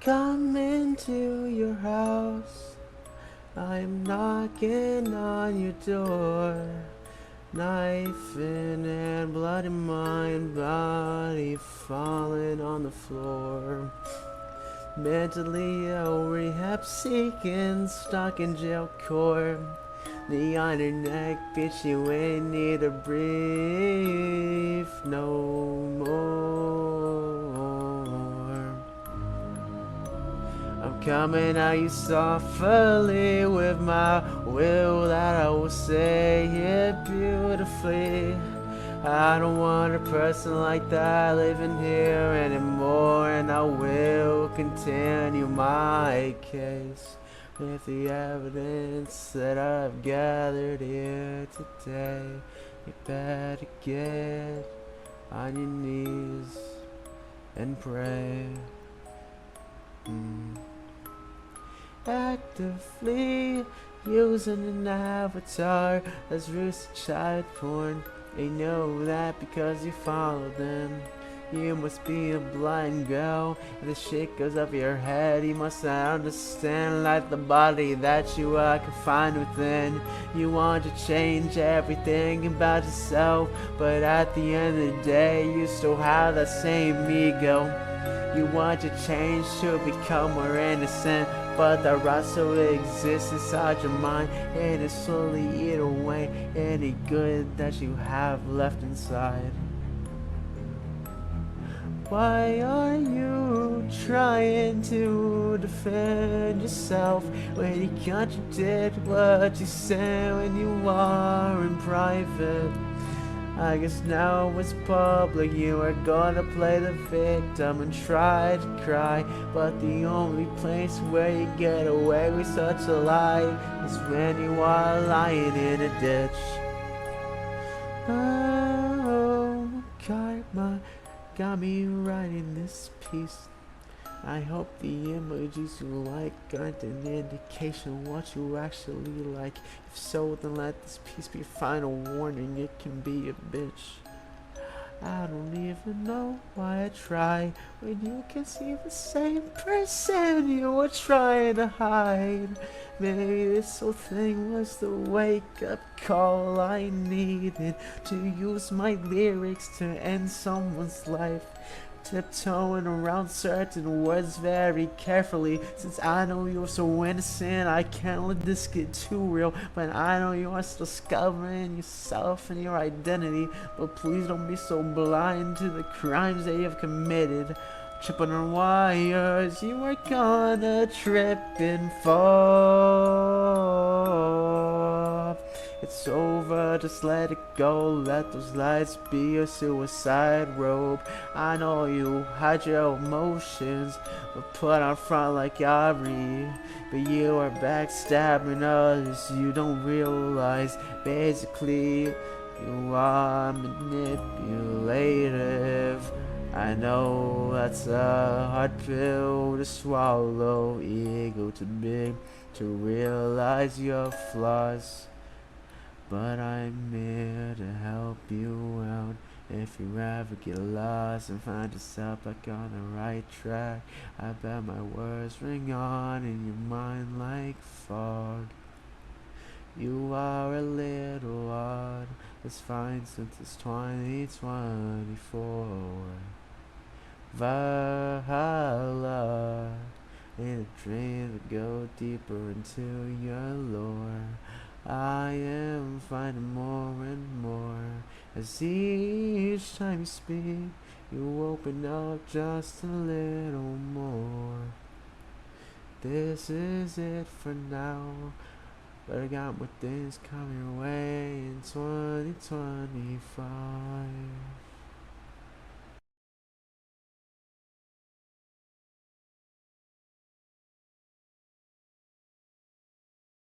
come into your house. I'm knocking on your door. Knife in hand, blood in mind, body falling on the floor. Mentally ill, rehab seeking, stuck in jail court. Knee on your neck, bitch, you ain't need to breathe no more. I'm coming at you softly with my will that I will say it beautifully. I don't want a person like that living here anymore, and I will continue my case with the evidence that I've gathered here today. You better get on your knees and pray. Actively using an avatar that's roots of child porn. They know that because you follow them. You must be a blind girl. If the shit goes up your head, you must not understand like the body that you are confined within. You want to change everything about yourself, but at the end of the day, you still have that same ego. You want to change to become more innocent, but the rust still exists inside your mind, and it slowly eat away any good that you have left inside. Why are you trying to defend yourself when you contradict what you say when you are in private? I guess now it's public, you are gonna play the victim and try to cry, but the only place where you get away with such a lie is when you are lying in a ditch. Oh, karma got me writing this piece. I hope the emojis you like aren't an indication of what you actually like. If so, then let this piece be a final warning. It can be a bitch. I don't even know why I try when you can see the same person you were trying to hide. Maybe this whole thing was the wake-up call I needed to use my lyrics to end someone's life. Tiptoeing around certain words very carefully, since I know you're so innocent. I can't let this get too real, but I know you are still discovering yourself and your identity. But please don't be so blind to the crimes that you've committed. Tripping on wires, you are gonna trip and fall. It's over, just let it go. Let those lights be your suicide robe. I know you hide your emotions, but put on front like Yari. But you are backstabbing others, you don't realize. Basically, you are manipulative. I know that's a hard pill to swallow. Ego too big to realize your flaws, but I'm here to help you out. If you ever get lost and find yourself back on the right track, I bet my words ring on in your mind like fog. You are a little odd, it's fine since it's 2024. Valhalla, in a dream to go deeper into your lore. I am finding more and more as each time you speak, you open up just a little more. This is it for now, but I got more things coming your way in 2025.